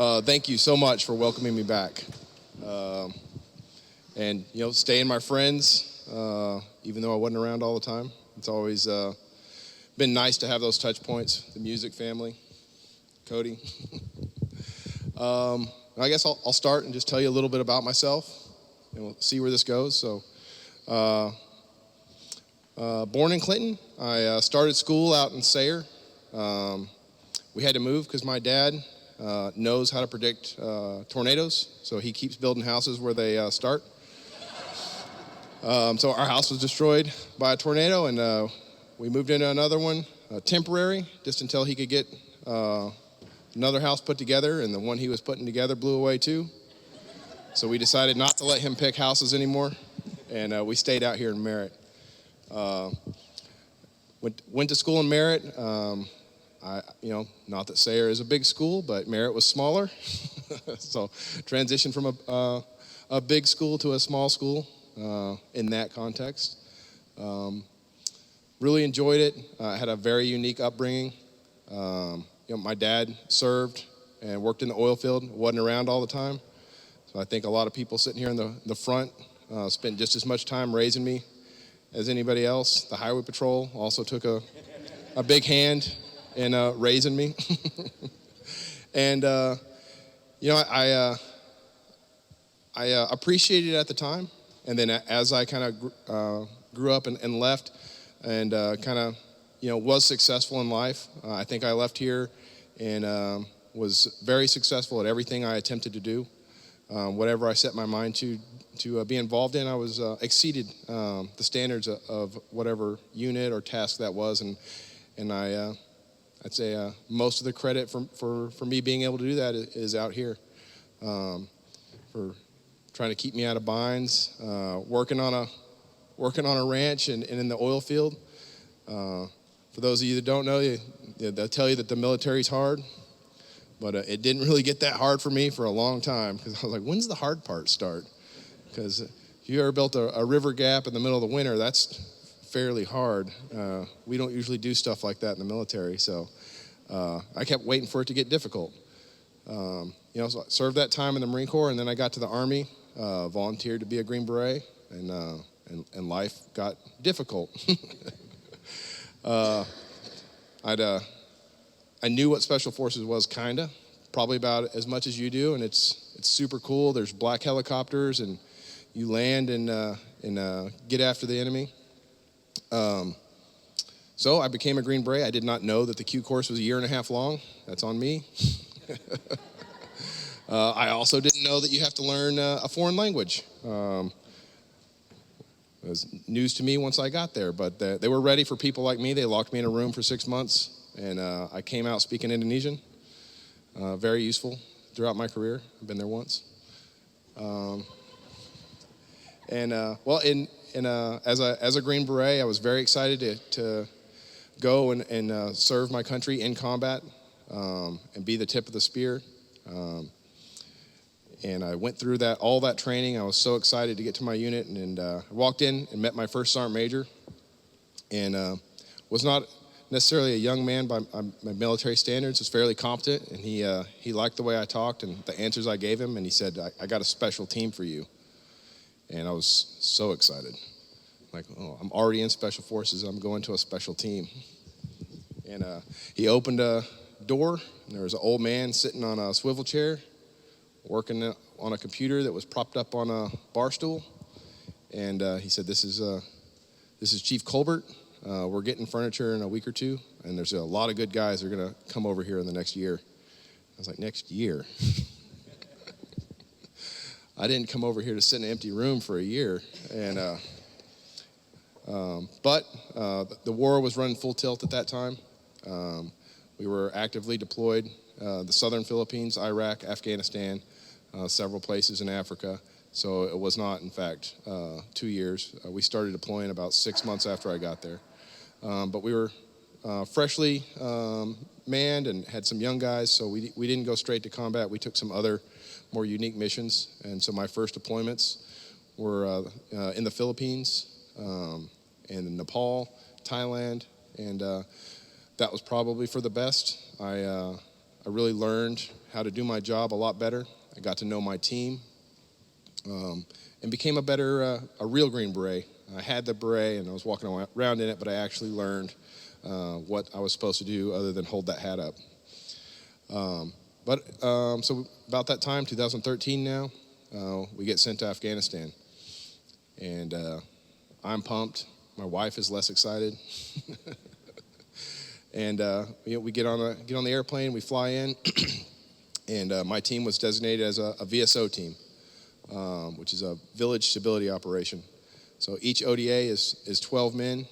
Thank you so much for welcoming me back. And, staying my friends, even though I wasn't around all the time. It's always been nice to have those touch points, the music family, Cody. I guess I'll start and just tell you a little bit about myself, and we'll see where this goes. So, born in Clinton, I started school out in Sayre. We had to move because my dad knows how to predict tornadoes, so he keeps building houses where they start. So our house was destroyed by a tornado, and we moved into another one, temporary, just until he could get another house put together, and the one he was putting together blew away too. So we decided not to let him pick houses anymore, and we stayed out here in Merritt. Went to school in Merritt. Not that Sayre is a big school, but Merritt was smaller. So transitioned from a big school to a small school in that context. Really enjoyed it. Had a very unique upbringing. My dad served and worked in the oil field, wasn't around all the time. So I think a lot of people sitting here in the front spent just as much time raising me as anybody else. The Highway Patrol also took a big hand in raising me. And, I appreciated it at the time. And then as I kind of grew up and left and was successful in life, I think I left here and was very successful at everything I attempted to do. Whatever I set my mind to be involved in, I was exceeded the standards of whatever unit or task that was. And I'd say most of the credit for me being able to do that is out here, for trying to keep me out of binds, working on a ranch and in the oil field. For those of you that don't know, they'll tell you that the military's hard, but it didn't really get that hard for me for a long time, because I was like, when's the hard part start? Because if you ever built a river gap in the middle of the winter, that's fairly hard. We don't usually do stuff like that in the military, so I kept waiting for it to get difficult. So I served that time in the Marine Corps, and then I got to the Army, volunteered to be a Green Beret, and life got difficult. I knew what Special Forces was, probably about as much as you do, and it's super cool. There's black helicopters, and you land and get after the enemy. So I became a Green Beret. I did not know that the Q course was a year and a half long. That's on me. I also didn't know that you have to learn a foreign language. It was news to me once I got there, but they were ready for people like me. They locked me in a room for 6 months, and I came out speaking Indonesian. Very useful throughout my career. I've been there once. As a Green Beret, I was very excited to go and serve my country in combat and be the tip of the spear. And I went through all that training. I was so excited to get to my unit, and I walked in and met my first sergeant major, and was not necessarily a young man by my military standards. Was fairly competent, and he liked the way I talked and the answers I gave him, and he said, I got a special team for you. And I was so excited. Like, I'm already in Special Forces. I'm going to a special team. And he opened a door, and there was an old man sitting on a swivel chair, working on a computer that was propped up on a bar stool. And he said, this is Chief Colbert. We're getting furniture in a week or two, and there's a lot of good guys that are going to come over here in the next year. I was like, next year? I didn't come over here to sit in an empty room for a year. And but the war was running full tilt at that time. We were actively deployed, the southern Philippines, Iraq, Afghanistan, several places in Africa. So it was not, in fact, 2 years. We started deploying about 6 months after I got there. But we were freshly manned and had some young guys, so we didn't go straight to combat. We took some other more unique missions. And so my first deployments were in the Philippines, and in Nepal, Thailand, and that was probably for the best. I really learned how to do my job a lot better. I got to know my team, and became a real Green Beret. I had the beret and I was walking around in it, but I actually learned what I was supposed to do other than hold that hat up. So about that time, 2013 now, we get sent to Afghanistan. And I'm pumped. My wife is less excited. And we get on the airplane, we fly in, and my team was designated as a VSO team, which is a Village Stability Operation. So each ODA is 12 men.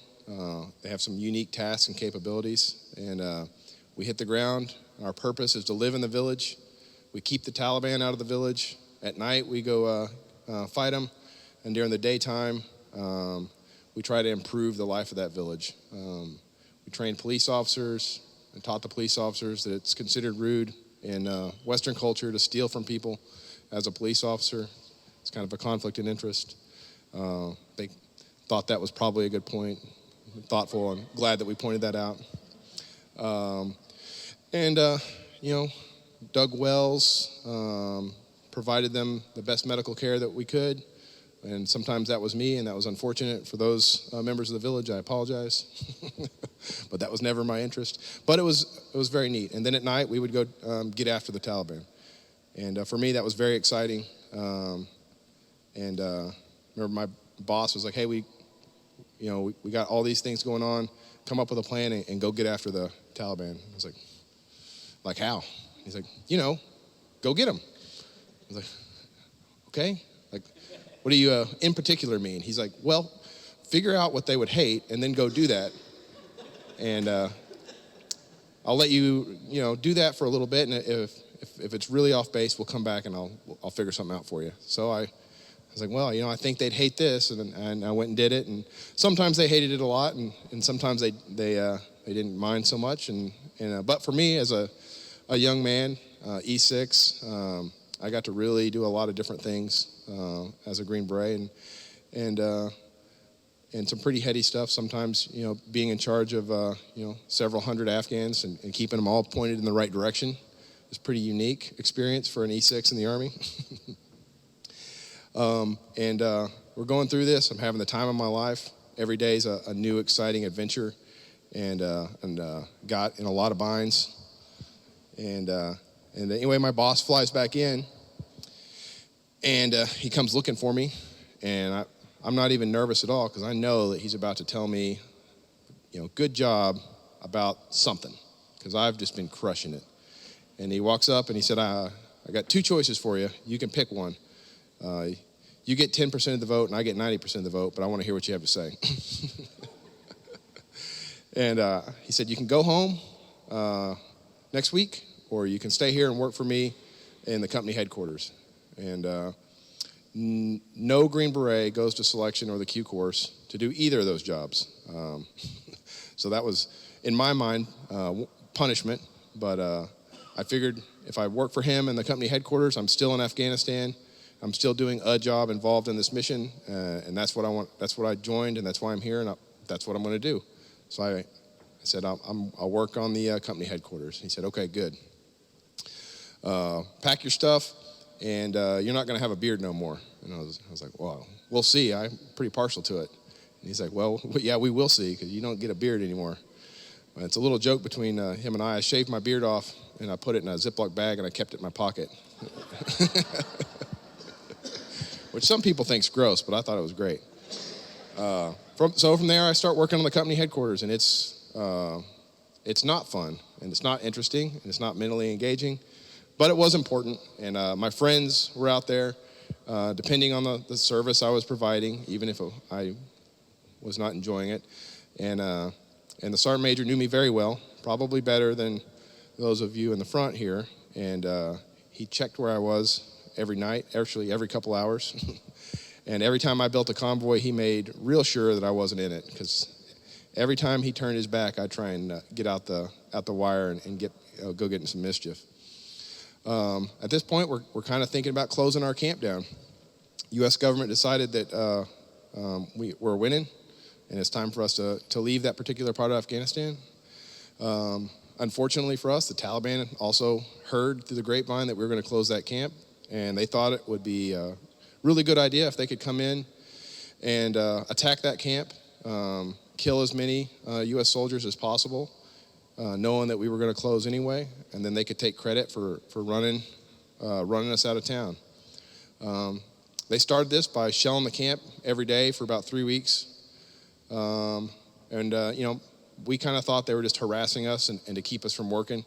They have some unique tasks and capabilities, and we hit the ground. Our purpose is to live in the village. We keep the Taliban out of the village. At night, we go fight them, and during the daytime, we try to improve the life of that village. We train police officers and taught the police officers that it's considered rude in Western culture to steal from people as a police officer. It's kind of a conflict in interest. They thought that was probably a good point. Thoughtful and glad that we pointed that out. Dug wells, provided them the best medical care that we could. And sometimes that was me, and that was unfortunate for those members of the village. I apologize. But that was never my interest. But it was very neat. And then at night, we would go get after the Taliban. And for me, that was very exciting. Remember my boss was like, hey, we got all these things going on. Come up with a plan and go get after the Taliban. I was like how? He's like, go get them. I was like, okay. Like, what do you in particular mean? He's like, well, figure out what they would hate and then go do that. And I'll let you, do that for a little bit. And if it's really off base, we'll come back and I'll figure something out for you. So I was like, well, I think they'd hate this, and I went and did it. And sometimes they hated it a lot, and sometimes they didn't mind so much. But for me, as a young man, E6, I got to really do a lot of different things as a Green Beret, and some pretty heady stuff. Sometimes, being in charge of several hundred Afghans and keeping them all pointed in the right direction is a pretty unique experience for an E6 in the Army. We're going through this. I'm having the time of my life. Every day is a new, exciting adventure, and got in a lot of binds. And anyway, my boss flies back in, and he comes looking for me, and I'm not even nervous at all because I know that he's about to tell me, good job about something, because I've just been crushing it. And he walks up and he said, I got two choices for you. You can pick one. You get 10% of the vote and I get 90% of the vote, but I want to hear what you have to say. And he said, you can go home next week, or you can stay here and work for me in the company headquarters. And no Green Beret goes to selection or the Q course to do either of those jobs. So that was, in my mind, punishment. But I figured if I work for him in the company headquarters, I'm still in Afghanistan. I'm still doing a job involved in this mission, and that's what I want. That's what I joined, and that's why I'm here, and that's what I'm going to do. So I said, I'll work on the company headquarters. He said, okay, good. Pack your stuff, and you're not going to have a beard no more. And I was like, well, we'll see. I'm pretty partial to it. And he's like, well, yeah, we will see, because you don't get a beard anymore. And it's a little joke between him and I. I shaved my beard off, and I put it in a Ziploc bag, and I kept it in my pocket. Which some people think's gross, but I thought it was great. From there, I start working on the company headquarters, and it's not fun, and it's not interesting, and it's not mentally engaging, but it was important. And my friends were out there, depending on the service I was providing, even if I was not enjoying it. And the sergeant major knew me very well, probably better than those of you in the front here. And he checked where I was every night, actually every couple hours. And every time I built a convoy, he made real sure that I wasn't in it, because every time he turned his back, I'd try and get out the wire and go get in some mischief. At this point, we're kind of thinking about closing our camp down. U.S. government decided that we're winning, and it's time for us to leave that particular part of Afghanistan. Unfortunately for us, the Taliban also heard through the grapevine that we were going to close that camp, and they thought it would be a really good idea if they could come in and attack that camp, kill as many U.S. soldiers as possible, knowing that we were going to close anyway, and then they could take credit for running us out of town. They started this by shelling the camp every day for about 3 weeks, we kind of thought they were just harassing us and to keep us from working.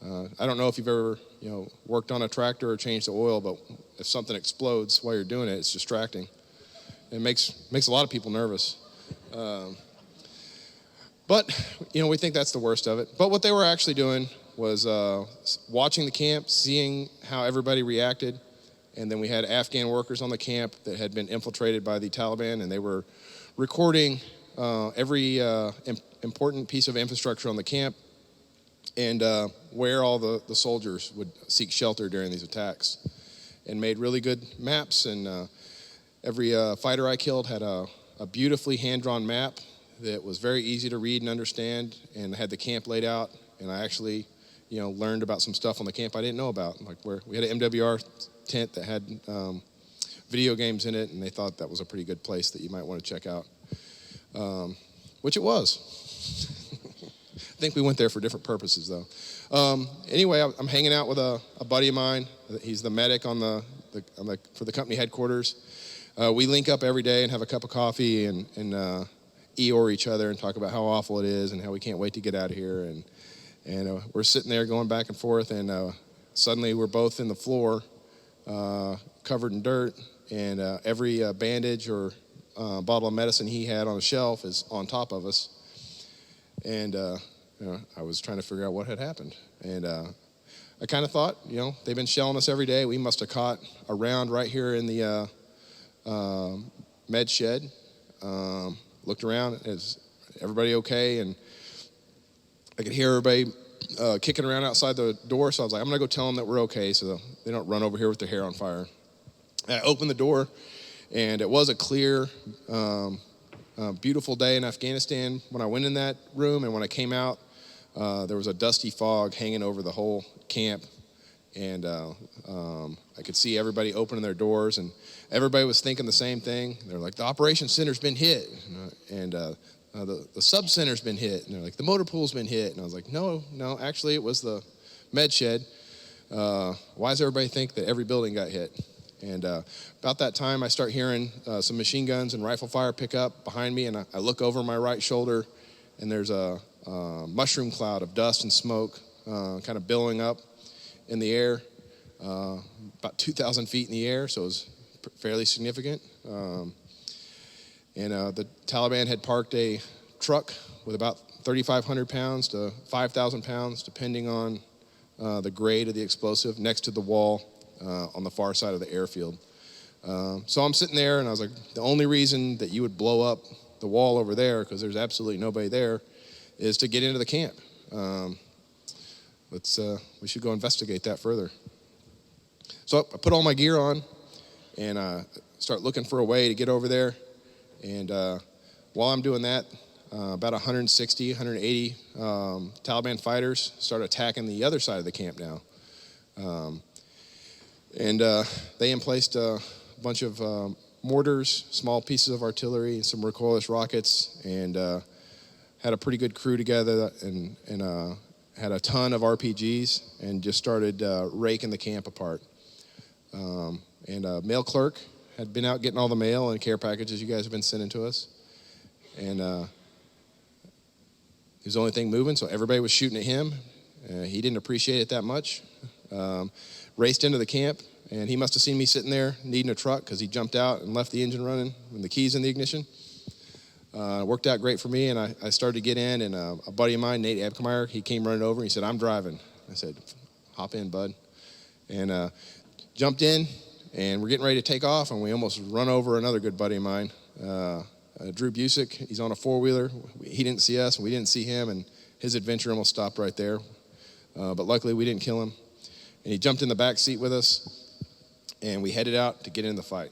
I don't know if you've ever worked on a tractor or changed the oil, but if something explodes while you're doing it, it's distracting. It makes a lot of people nervous. But we think that's the worst of it. But what they were actually doing was watching the camp, seeing how everybody reacted. And then we had Afghan workers on the camp that had been infiltrated by the Taliban, and they were recording every important piece of infrastructure on the camp and where all the soldiers would seek shelter during these attacks, and made really good maps. And every fighter I killed had a beautifully hand-drawn map that was very easy to read and understand, and had the camp laid out. And I actually learned about some stuff on the camp I didn't know about, like where we had an MWR tent that had video games in it, and they thought that was a pretty good place that you might want to check out, which it was. I think we went there for different purposes, though. Anyway, I'm hanging out with a buddy of mine. He's the medic for the company headquarters. We link up every day and have a cup of coffee and Eeyore each other and talk about how awful it is and how we can't wait to get out of here. And we're sitting there going back and forth, and suddenly we're both in the floor, covered in dirt, and every bandage or bottle of medicine he had on the shelf is on top of us. And I was trying to figure out what had happened. And I kind of thought, they've been shelling us every day. We must have caught a round right here in the med shed. Looked around, is everybody okay? And I could hear everybody kicking around outside the door, so I was like, I'm going to go tell them that we're okay so they don't run over here with their hair on fire. I opened the door, and it was a clear, beautiful day in Afghanistan when I went in that room, and when I came out, there was a dusty fog hanging over the whole camp, and I could see everybody opening their doors, and everybody was thinking the same thing. They're like, the operations center's been hit, and the sub-center's been hit, and they're like, the motor pool's been hit. And I was like, no, actually it was the med shed. Why does everybody think that every building got hit? And about that time, I start hearing some machine guns and rifle fire pick up behind me, and I look over my right shoulder, and there's a mushroom cloud of dust and smoke kind of billowing up in the air, about 2,000 feet in the air, so it was fairly significant. And the Taliban had parked a truck with about 3,500 pounds to 5,000 pounds, depending on the grade of the explosive, next to the wall on the far side of the airfield. So I'm sitting there, and I was like, the only reason that you would blow up the wall over there, because there's absolutely nobody there, is to get into the camp. We should go investigate that further. So I put all my gear on, and start looking for a way to get over there. And while I'm doing that, about 160, 180 Taliban fighters start attacking the other side of the camp now. They emplaced a bunch of mortars, small pieces of artillery, some recoilless rockets, and had a pretty good crew together, and had a ton of RPGs, and just started raking the camp apart. And a mail clerk had been out getting all the mail and care packages you guys have been sending to us. And he was the only thing moving, so everybody was shooting at him. He didn't appreciate it that much. Raced into the camp, and he must have seen me sitting there needing a truck, because he jumped out and left the engine running and the keys in the ignition. It worked out great for me, and I started to get in, and a buddy of mine, Nate Abkemeyer, he came running over, and he said, I'm driving. I said, hop in, bud. And jumped in, and we're getting ready to take off, and we almost run over another good buddy of mine, Drew Busick. He's on a four-wheeler. He didn't see us, and we didn't see him, and his adventure almost stopped right there. But luckily, we didn't kill him. And he jumped in the back seat with us, and we headed out to get in the fight.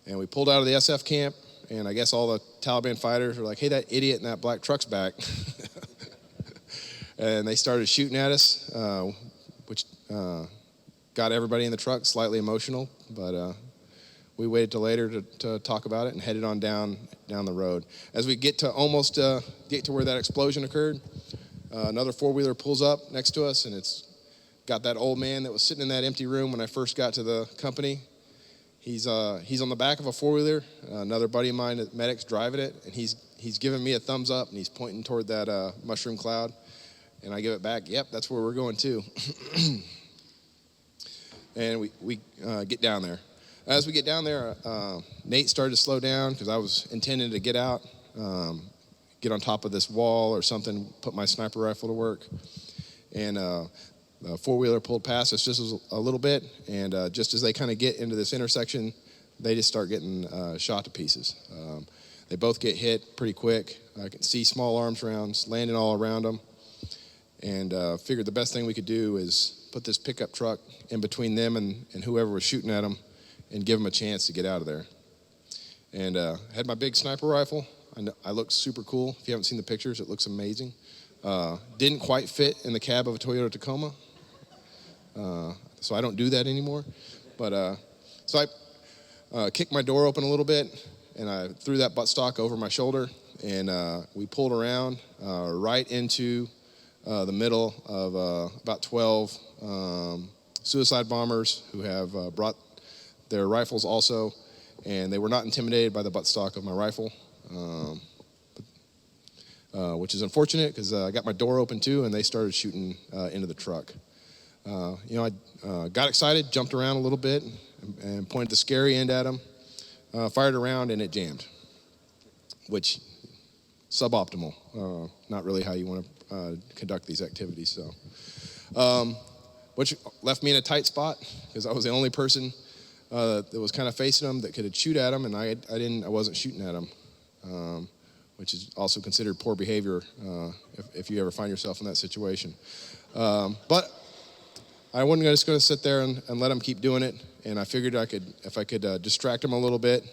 And we pulled out of the SF camp, and I guess all the Taliban fighters were like, hey, that idiot in that black truck's back. and they started shooting at us, which got everybody in the truck slightly emotional, but we waited till later to talk about it and headed on down the road. As we get to almost get to where that explosion occurred, another four-wheeler pulls up next to us, and it's got that old man that was sitting in that empty room when I first got to the company. He's on the back of a four-wheeler. Another buddy of mine at Medic's driving it, and he's giving me a thumbs up, and he's pointing toward that mushroom cloud. And I give it back, yep, that's where we're going too. And we get down there. As we get down there, Nate started to slow down because I was intending to get out, get on top of this wall or something, put my sniper rifle to work. And the four-wheeler pulled past us just a little bit, and just as they kind of get into this intersection, they just start getting shot to pieces. They both get hit pretty quick. I can see small arms rounds landing all around them, and figured the best thing we could do is put this pickup truck in between them and whoever was shooting at them and give them a chance to get out of there. And had my big sniper rifle. I looked super cool. If you haven't seen the pictures, it looks amazing. Didn't quite fit in the cab of a Toyota Tacoma, so I don't do that anymore. But so I kicked my door open a little bit, and I threw that buttstock over my shoulder, and we pulled around right into the middle of about 12 suicide bombers who have brought their rifles also, and they were not intimidated by the buttstock of my rifle. Which is unfortunate because I got my door open too, and they started shooting into the truck. I got excited, jumped around a little bit, and pointed the scary end at them, fired around, and it jammed, which suboptimal. Not really how you want to conduct these activities. So, which left me in a tight spot because I was the only person that was kind of facing them that could shoot at them, and I wasn't shooting at them. Which is also considered poor behavior if you ever find yourself in that situation. But I wasn't just going to sit there and let them keep doing it, and I figured if I could distract them a little bit,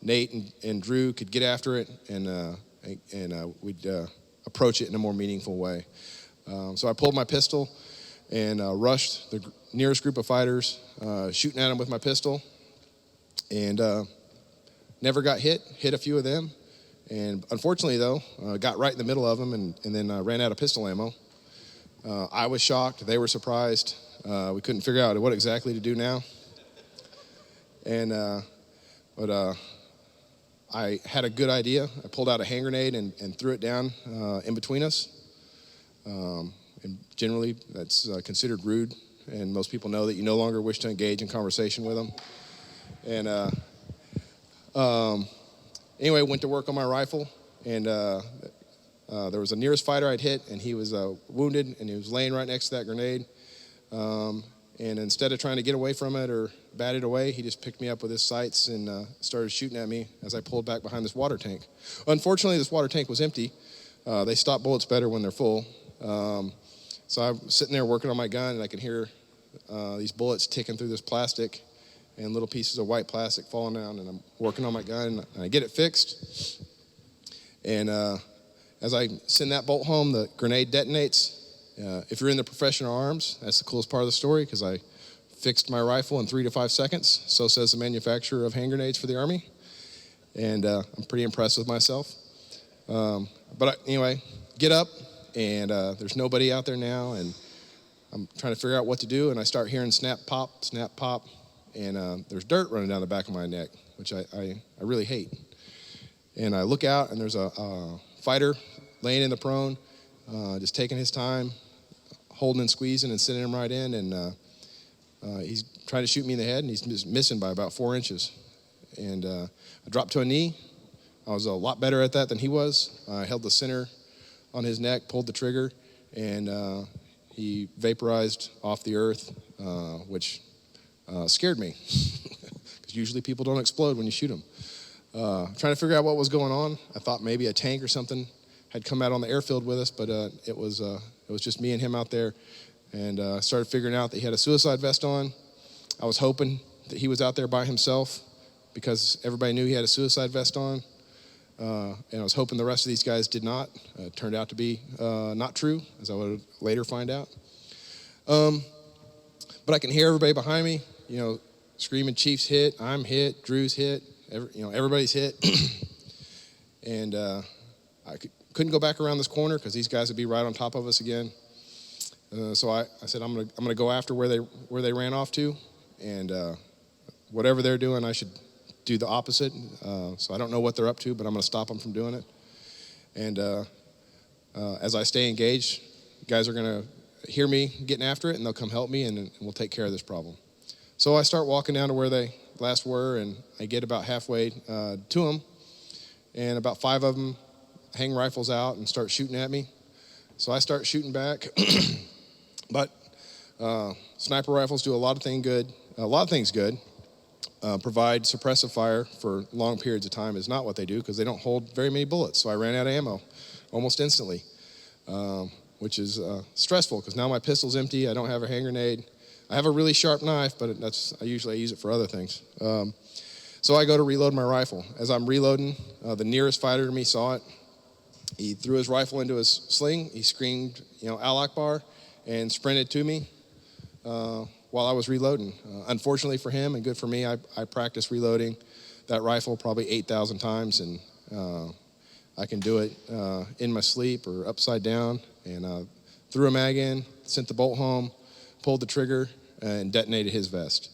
Nate and Drew could get after it, and we'd approach it in a more meaningful way. So I pulled my pistol and rushed the nearest group of fighters, shooting at them with my pistol, and never got hit a few of them. And unfortunately, though, got right in the middle of them and then ran out of pistol ammo. I was shocked. They were surprised. We couldn't figure out what exactly to do now. But I had a good idea. I pulled out a hand grenade and threw it down in between us. And generally, that's considered rude. And most people know that you no longer wish to engage in conversation with them. And anyway, went to work on my rifle, and there was a nearest fighter I'd hit, and he was wounded, and he was laying right next to that grenade. And instead of trying to get away from it or bat it away, he just picked me up with his sights and started shooting at me as I pulled back behind this water tank. Unfortunately, this water tank was empty. They stop bullets better when they're full. So I'm sitting there working on my gun, and I can hear these bullets ticking through this plastic and little pieces of white plastic falling down, and I'm working on my gun, and I get it fixed. And as I send that bolt home, the grenade detonates. If you're in the professional arms, that's the coolest part of the story, because I fixed my rifle in 3 to 5 seconds. So says the manufacturer of hand grenades for the Army. And I'm pretty impressed with myself. Anyway, get up, and there's nobody out there now, and I'm trying to figure out what to do, and I start hearing snap, pop, and there's dirt running down the back of my neck, which I really hate. And I look out, and there's a fighter laying in the prone, just taking his time, holding and squeezing and sending him right in, and he's trying to shoot me in the head, and he's just missing by about 4 inches. And I dropped to a knee. I was a lot better at that than he was. I held the center on his neck, pulled the trigger, and he vaporized off the earth, which scared me, because usually people don't explode when you shoot them. Trying to figure out what was going on. I thought maybe a tank or something had come out on the airfield with us, but it was just me and him out there. And I started figuring out that he had a suicide vest on. I was hoping that he was out there by himself, because everybody knew he had a suicide vest on. and I was hoping the rest of these guys did not. It turned out to be not true, as I would later find out. But I can hear everybody behind me, screaming, Chief's hit, I'm hit, Drew's hit, everybody's hit. And I couldn't go back around this corner because these guys would be right on top of us again. So I said, I'm gonna go after where they ran off to, and whatever they're doing, I should do the opposite. So I don't know what they're up to, but I'm gonna stop them from doing it. And as I stay engaged, guys are gonna hear me getting after it, and they'll come help me, and we'll take care of this problem. So I start walking down to where they last were, and I get about halfway to them, and about 5 of them hang rifles out and start shooting at me. So I start shooting back, but sniper rifles do a lot of things good. Provide suppressive fire for long periods of time is not what they do, because they don't hold very many bullets. So I ran out of ammo almost instantly, which is stressful because now my pistol's empty. I don't have a hand grenade. I have a really sharp knife, but I usually use it for other things. So I go to reload my rifle. As I'm reloading, the nearest fighter to me saw it. He threw his rifle into his sling. He screamed, Al Akbar, and sprinted to me while I was reloading. Unfortunately for him and good for me, I practiced reloading that rifle probably 8,000 times, and I can do it in my sleep or upside down. And threw a mag in, sent the bolt home, pulled the trigger, and detonated his vest.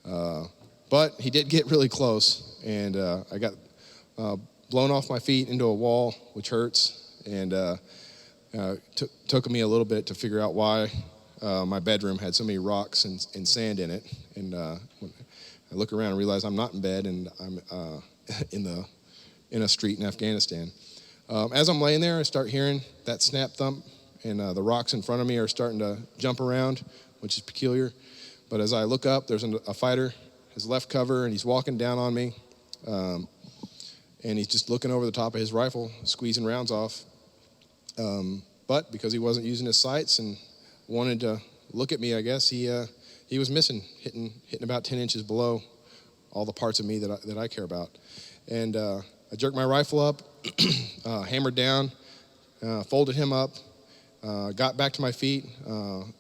But he did get really close, and I got blown off my feet into a wall, which hurts, and took me a little bit to figure out why my bedroom had so many rocks and sand in it. And when I look around and realize I'm not in bed, and I'm in a street in Afghanistan. As I'm laying there, I start hearing that snap thump, and the rocks in front of me are starting to jump around, which is peculiar. But as I look up, there's a fighter, his left cover, and he's walking down on me. And he's just looking over the top of his rifle, squeezing rounds off. But because he wasn't using his sights and wanted to look at me, I guess, he was missing, hitting about 10 inches below all the parts of me that I care about. And I jerked my rifle up, hammered down, folded him up, got back to my feet,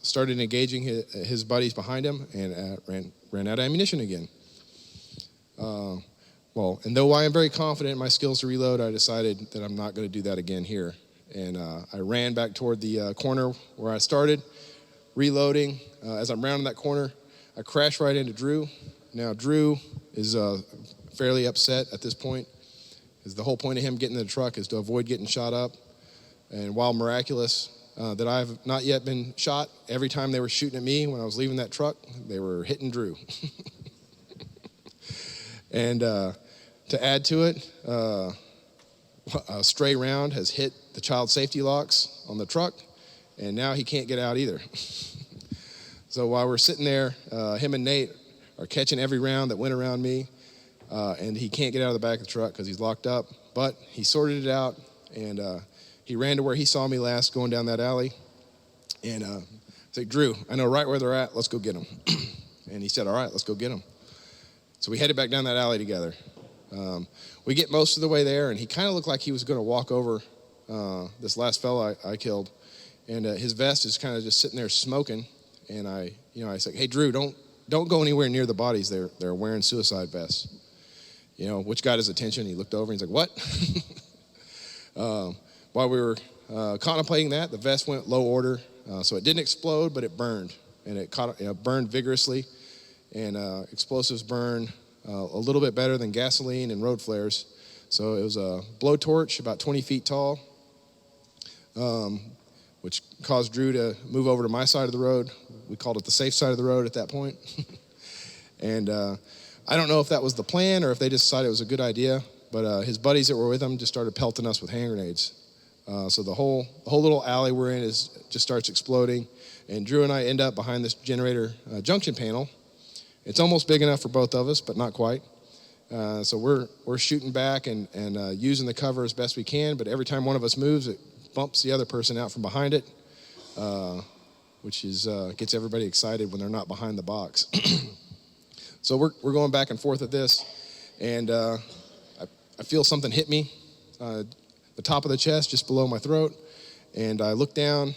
started engaging his buddies behind him, and ran out of ammunition again. And though I am very confident in my skills to reload, I decided that I'm not going to do that again here. And I ran back toward the corner where I started, reloading. As I'm rounding that corner, I crashed right into Drew. Now, Drew is fairly upset at this point, because the whole point of him getting in the truck is to avoid getting shot up. And while miraculous that I have not yet been shot, every time they were shooting at me when I was leaving that truck, they were hitting Drew. And to add to it, a stray round has hit the child safety locks on the truck, and now he can't get out either. So while we're sitting there, him and Nate are catching every round that went around me, and he can't get out of the back of the truck because he's locked up. But he sorted it out, and he ran to where he saw me last going down that alley. And I said, Drew, I know right where they're at. Let's go get them. And he said, all right, let's go get them. So we headed back down that alley together. We get most of the way there, and he kind of looked like he was going to walk over this last fella I killed. And his vest is kind of just sitting there smoking. And I said, hey, Drew, don't go anywhere near the bodies. They're wearing suicide vests. Which got his attention. He looked over and he's like, what? While we were contemplating that, the vest went low order. So it didn't explode, but it burned. And it burned vigorously. And explosives burn a little bit better than gasoline and road flares. So it was a blowtorch about 20 feet tall, which caused Drew to move over to my side of the road. We called it the safe side of the road at that point. And I don't know if that was the plan or if they just decided it was a good idea, but his buddies that were with him just started pelting us with hand grenades. So the whole little alley we're in just starts exploding, and Drew and I end up behind this generator junction panel. It's almost big enough for both of us, but not quite. So we're shooting back and using the cover as best we can, but every time one of us moves, it bumps the other person out from behind it, which gets everybody excited when they're not behind the box. So we're going back and forth at this, and I feel something hit me, the top of the chest, just below my throat. And I look down.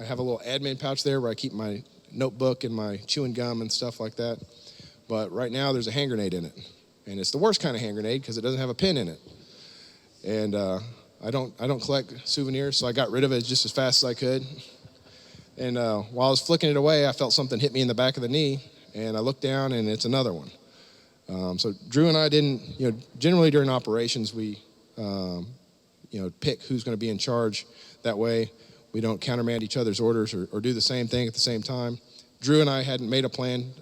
I have a little admin pouch there where I keep my notebook and my chewing gum and stuff like that. But right now there's a hand grenade in it. And it's the worst kind of hand grenade because it doesn't have a pin in it. And I don't collect souvenirs, so I got rid of it just as fast as I could. And while I was flicking it away, I felt something hit me in the back of the knee, and I looked down, and it's another one. So Drew and I didn't, generally during operations, we, pick who's going to be in charge. That way, we don't countermand each other's orders or do the same thing at the same time. Drew and I hadn't made a plan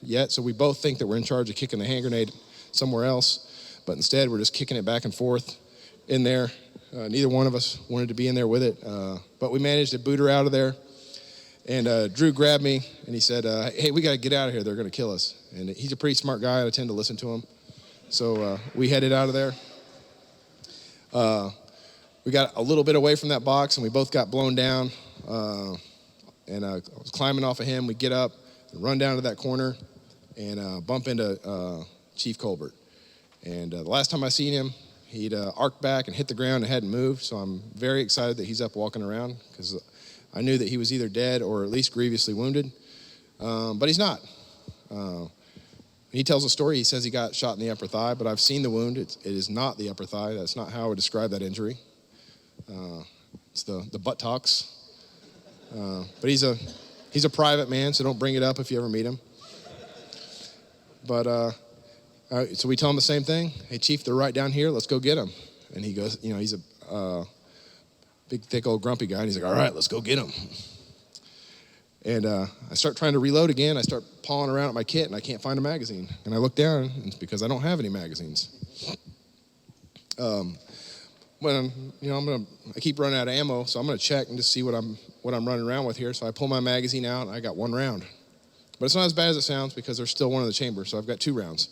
yet, so we both think that we're in charge of kicking the hand grenade somewhere else, but instead we're just kicking it back and forth in there. Neither one of us wanted to be in there with it, but we managed to boot her out of there. And Drew grabbed me, and he said, hey, we got to get out of here. They're going to kill us. And he's a pretty smart guy. I tend to listen to him. So we headed out of there. We got a little bit away from that box, and we both got blown down. And I was climbing off of him. We get up, and run down to that corner, and bump into Chief Colbert. And the last time I seen him, he'd arced back and hit the ground and hadn't moved. So I'm very excited that he's up walking around because I knew that he was either dead or at least grievously wounded, but he's not. He tells a story. He says he got shot in the upper thigh, but I've seen the wound. It is not the upper thigh. That's not how I would describe that injury. It's the buttocks. But he's a private man, so don't bring it up if you ever meet him. But so we tell him the same thing. Hey, Chief, they're right down here. Let's go get them. And he goes, he's a big, thick, old grumpy guy. And he's like, all right, let's go get him. And I start trying to reload again. I start pawing around at my kit, and I can't find a magazine. And I look down, and it's because I don't have any magazines. I keep running out of ammo, so I'm gonna check and just see what I'm running around with here. So I pull my magazine out, and I got 1 round. But it's not as bad as it sounds because there's still one in the chamber, so I've got 2 rounds.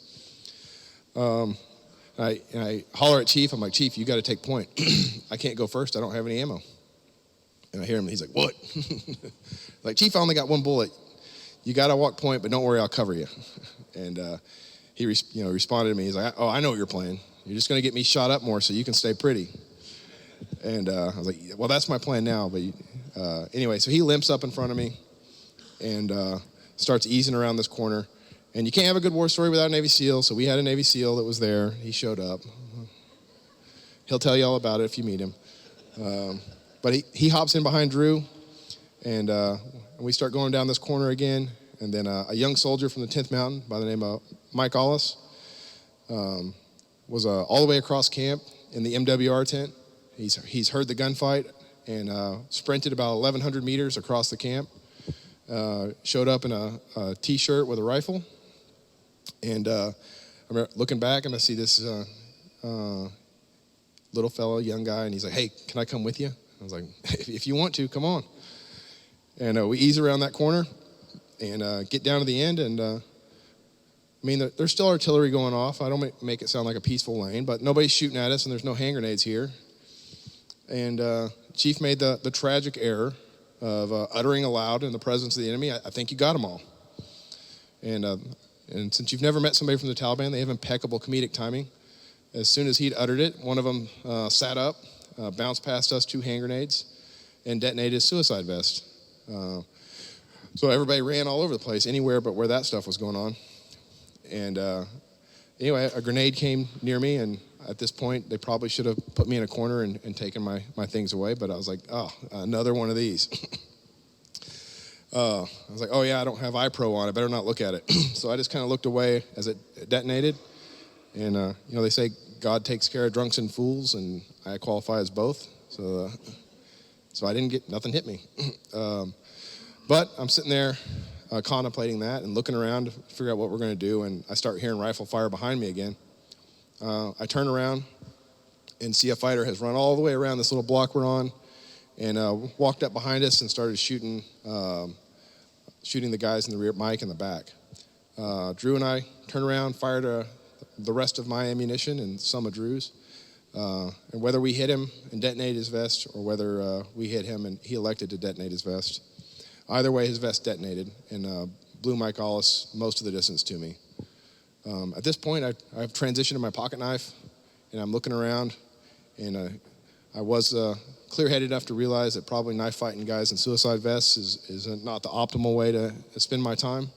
I holler at Chief. I'm like, Chief, you got to take point. I can't go first. I don't have any ammo. And I hear him. He's like, what? Like, Chief, I only got 1 bullet. You got to walk point, but don't worry, I'll cover you. And he responded to me. He's like, oh, I know what you're playing. You're just going to get me shot up more so you can stay pretty. And I was like, well, that's my plan now. But anyway, so he limps up in front of me and starts easing around this corner. And you can't have a good war story without a Navy SEAL, so we had a Navy SEAL that was there. He showed up. He'll tell you all about it if you meet him. But he hops in behind Drew, and we start going down this corner again. And then a young soldier from the 10th Mountain by the name of Mike Ollis was all the way across camp in the MWR tent. He's heard the gunfight and sprinted about 1,100 meters across the camp. Showed up in a T-shirt with a rifle. And I'm looking back, and I see this little fellow, young guy, and he's like, hey, can I come with you? I was like, if you want to, come on. And we ease around that corner and get down to the end. And, there's still artillery going off. I don't make it sound like a peaceful lane, but nobody's shooting at us, and there's no hand grenades here. And Chief made the tragic error of uttering aloud in the presence of the enemy, I think you got them all. And since you've never met somebody from the Taliban, they have impeccable comedic timing. As soon as he'd uttered it, one of them sat up, bounced past us 2 hand grenades, and detonated his suicide vest. So everybody ran all over the place, anywhere but where that stuff was going on. And anyway, a grenade came near me, and at this point, they probably should have put me in a corner and taken my things away, but I was like, oh, another one of these. I was like, oh yeah, I don't have iPro on. I better not look at it. So I just kind of looked away as it detonated. And, they say God takes care of drunks and fools, and I qualify as both. So I didn't nothing hit me. But I'm sitting there contemplating that and looking around to figure out what we're going to do, and I start hearing rifle fire behind me again. I turn around and see a fighter has run all the way around this little block we're on and walked up behind us and started shooting the guys in the rear, Mike in the back. Drew and I turned around, fired the rest of my ammunition and some of Drew's. And whether we hit him and detonate his vest or whether we hit him and he elected to detonate his vest, either way his vest detonated and blew Mike Ollis most of the distance to me. At this point, I've transitioned to my pocket knife, and I'm looking around, And I was clear-headed enough to realize that probably knife fighting guys in suicide vests is not the optimal way to spend my time.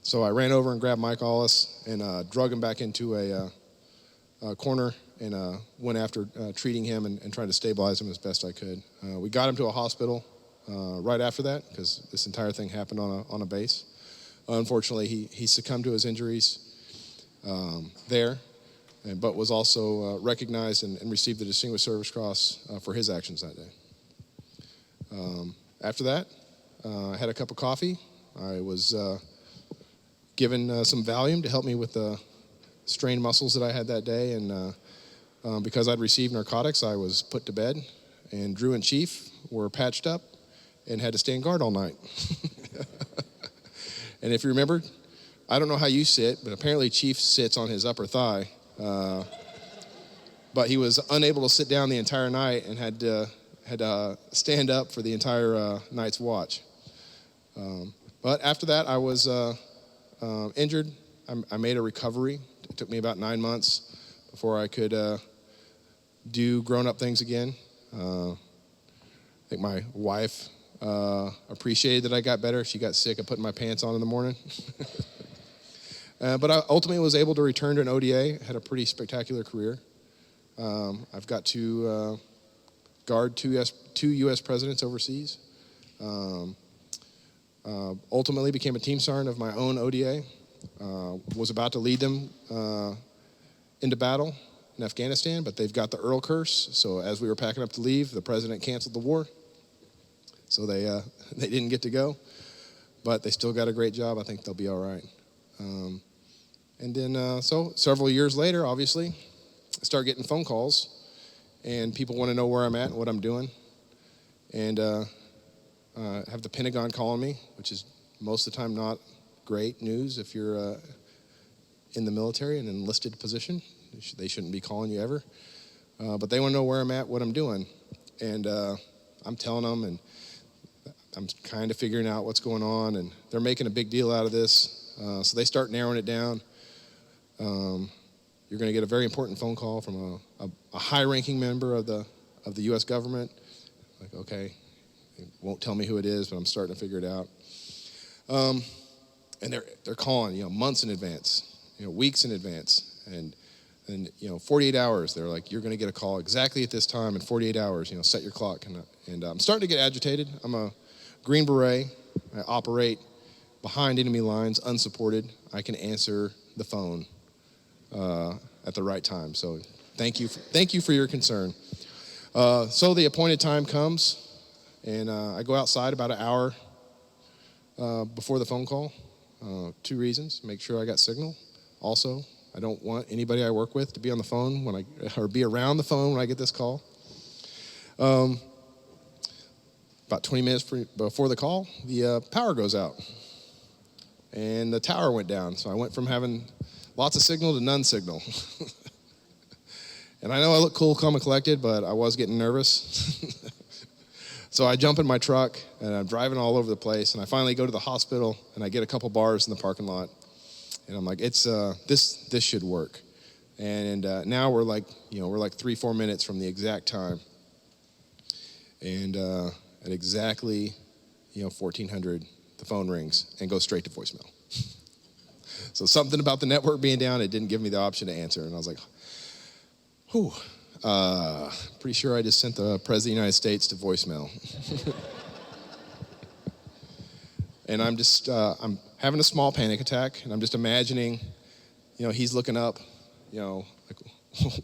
So I ran over and grabbed Mike Ollis and drug him back into a corner and went after treating him and trying to stabilize him as best I could. We got him to a hospital right after that because this entire thing happened on a base. Unfortunately, he succumbed to his injuries there, but was also recognized and received the Distinguished Service Cross for his actions that day. After that, I had a cup of coffee. I was given some Valium to help me with the strained muscles that I had that day, and because I'd received narcotics, I was put to bed, and Drew and Chief were patched up and had to stand guard all night. And if you remember, I don't know how you sit, but apparently Chief sits on his upper thigh, but he was unable to sit down the entire night and had to stand up for the entire night's watch. But after that, I was injured. I made a recovery. It took me about 9 months before I could do grown-up things again. I think my wife appreciated that I got better. She got sick of putting my pants on in the morning. But I ultimately was able to return to an ODA. Had a pretty spectacular career. I've got to guard two U.S. presidents overseas. Ultimately became a team sergeant of my own ODA. Was about to lead them into battle in Afghanistan, but they've got the Earl curse. So as we were packing up to leave, the president canceled the war. So they didn't get to go, but they still got a great job. I think they'll be all right. And then so several years later, obviously, I start getting phone calls, and people want to know where I'm at and what I'm doing. And have the Pentagon calling me, which is most of the time not great news if you're in the military, an enlisted position. They shouldn't be calling you ever. But they want to know where I'm at, what I'm doing. And I'm telling them, and I'm kind of figuring out what's going on, and they're making a big deal out of this. So they start narrowing it down. You're going to get a very important phone call from a high-ranking member of the U.S. government. Like, okay, they won't tell me who it is, but I'm starting to figure it out. And they're calling, months in advance, weeks in advance, and 48 hours. They're like, you're going to get a call exactly at this time in 48 hours. Set your clock. And I'm starting to get agitated. I'm a Green Beret. I operate behind enemy lines, unsupported. I can answer the phone at the right time. So thank you for your concern. So the appointed time comes, and I go outside about an hour before the phone call. 2 reasons: make sure I got signal. Also, I don't want anybody I work with to be on the phone or be around the phone when I get this call. About 20 minutes before the call, the power goes out, and the tower went down. So I went from having lots of signal to none signal. And I know I look cool, calm, and collected, but I was getting nervous. So I jump in my truck, and I'm driving all over the place, and I finally go to the hospital, and I get a couple bars in the parking lot. And I'm like, this should work. And now we're like 3-4 minutes from the exact time. And at exactly 1400, the phone rings and goes straight to voicemail. So something about the network being down, it didn't give me the option to answer. And I was like, whew, pretty sure I just sent the President of the United States to voicemail. And I'm just, I'm having a small panic attack, and I'm just imagining, he's looking up, like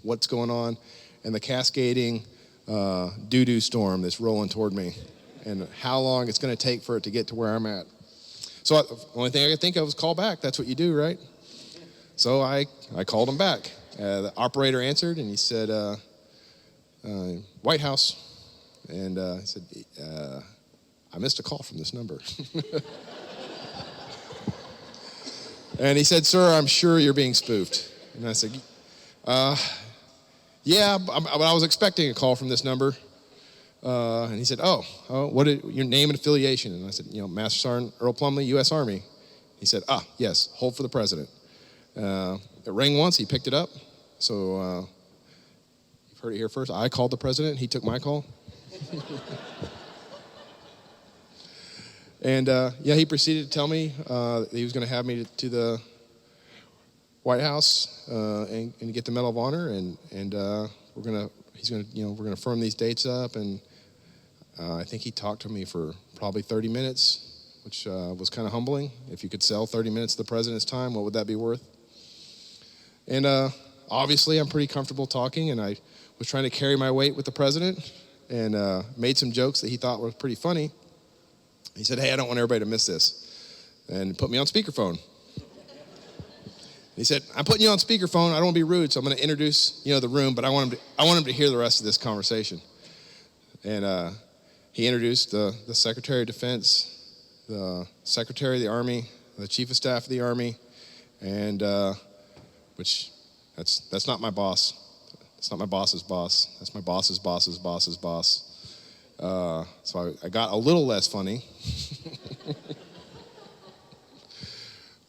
what's going on, and the cascading doo-doo storm that's rolling toward me, and how long it's going to take for it to get to where I'm at. So the only thing I could think of was call back. That's what you do, right? So I called him back. The operator answered, and he said, White House. And he said, I missed a call from this number. And he said, sir, I'm sure you're being spoofed. And I said, yeah, but I was expecting a call from this number. And he said, what is your name and affiliation? And I said, Master Sergeant Earl Plumlee, U.S. Army. He said, yes, hold for the president. It rang once, he picked it up. So he heard it here first. I called the president. He took my call. And he proceeded to tell me that he was going to have me to the White House and get the Medal of Honor, and we're gonna firm these dates up, and I think he talked to me for probably 30 minutes, which was kind of humbling. If you could sell 30 minutes of the president's time, what would that be worth? And obviously, I'm pretty comfortable talking, and I was trying to carry my weight with the president, and made some jokes that he thought were pretty funny. He said, "Hey, I don't want everybody to miss this," and put me on speakerphone. He said, "I'm putting you on speakerphone. I don't want to be rude, so I'm going to introduce, the room, but I want him to hear the rest of this conversation." And he introduced the Secretary of Defense, the Secretary of the Army, the Chief of Staff of the Army, and which that's not my boss. It's not my boss's boss. That's my boss's boss's boss's boss. So I got a little less funny.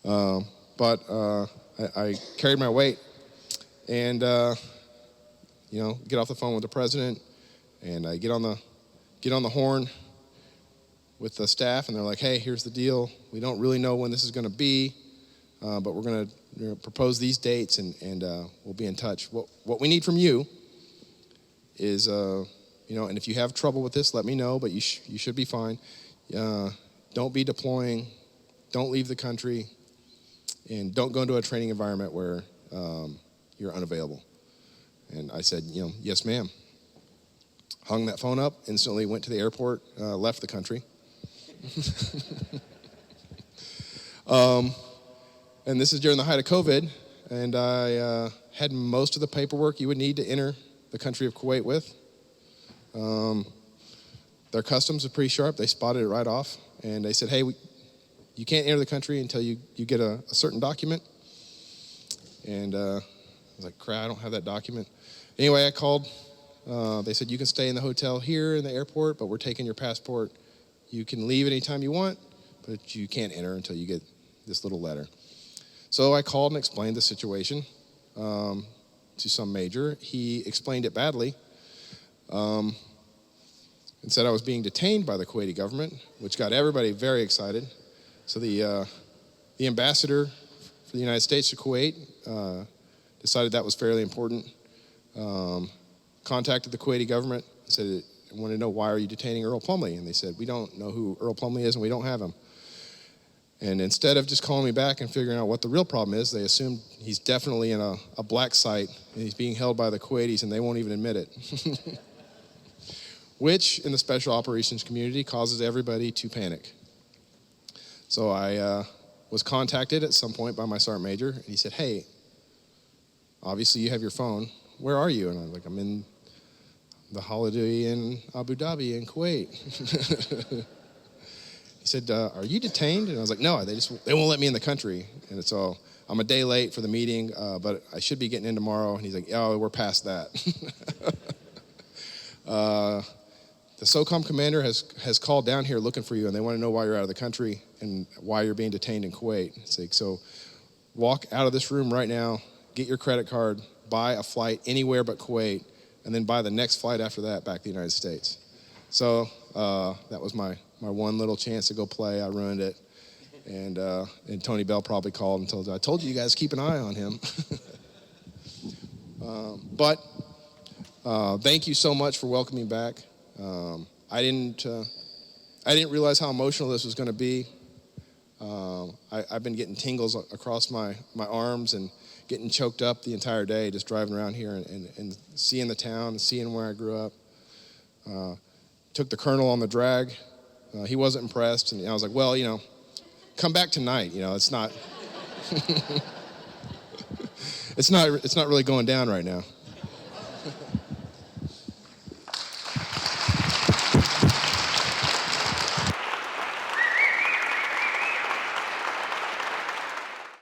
But I carried my weight, and get off the phone with the president, and I get on the horn with the staff, and they're like, "Hey, here's the deal. We don't really know when this is going to be, but we're going to propose these dates, and we'll be in touch. What we need from you is, and if you have trouble with this, let me know, but you should be fine. Don't be deploying. Don't leave the country. And don't go into a training environment where you're unavailable." And I said, "Yes, ma'am." Hung that phone up, instantly went to the airport, left the country. And this is during the height of COVID, and I had most of the paperwork you would need to enter the country of Kuwait with. Their customs are pretty sharp. They spotted it right off, and they said, "Hey, you can't enter the country until you get a certain document." And I was like, "Crap, I don't have that document." Anyway, I called. They said, "You can stay in the hotel here in the airport, but we're taking your passport. You can leave anytime you want, but you can't enter until you get this little letter." So I called and explained the situation to some major. He explained it badly. And said I was being detained by the Kuwaiti government, which got everybody very excited. So the ambassador for the United States to Kuwait decided that was fairly important. Contacted the Kuwaiti government, said, "I want to know, why are you detaining Earl Plumlee?" And they said, "We don't know who Earl Plumlee is, and we don't have him." And instead of just calling me back and figuring out what the real problem is, they assumed he's definitely in a black site, and he's being held by the Kuwaitis, and they won't even admit it. Which, in the special operations community, causes everybody to panic. So I was contacted at some point by my sergeant major, and he said, "Hey, obviously you have your phone. Where are you?" And I was like, "I'm in the holiday in Abu Dhabi in Kuwait." He said, "Are you detained?" And I was like, "No, they won't let me in the country." And so I'm a day late for the meeting, but I should be getting in tomorrow. And he's like, "Oh, we're past that." The SOCOM commander has called down here looking for you, and they want to know why you're out of the country and why you're being detained in Kuwait. It's like, so walk out of this room right now, get your credit card, buy a flight anywhere but Kuwait, and then buy the next flight after that back to the United States. So that was my one little chance to go play. I ruined it. And Tony Bell probably called and told, "I told you guys keep an eye on him." But thank you so much for welcoming me back. I didn't realize how emotional this was going to be. I've been getting tingles across my arms and getting choked up the entire day just driving around here and seeing the town and seeing where I grew up. Took the colonel on the drag. He wasn't impressed, and I was like, "Well, come back tonight. It's not it's not really going down right now."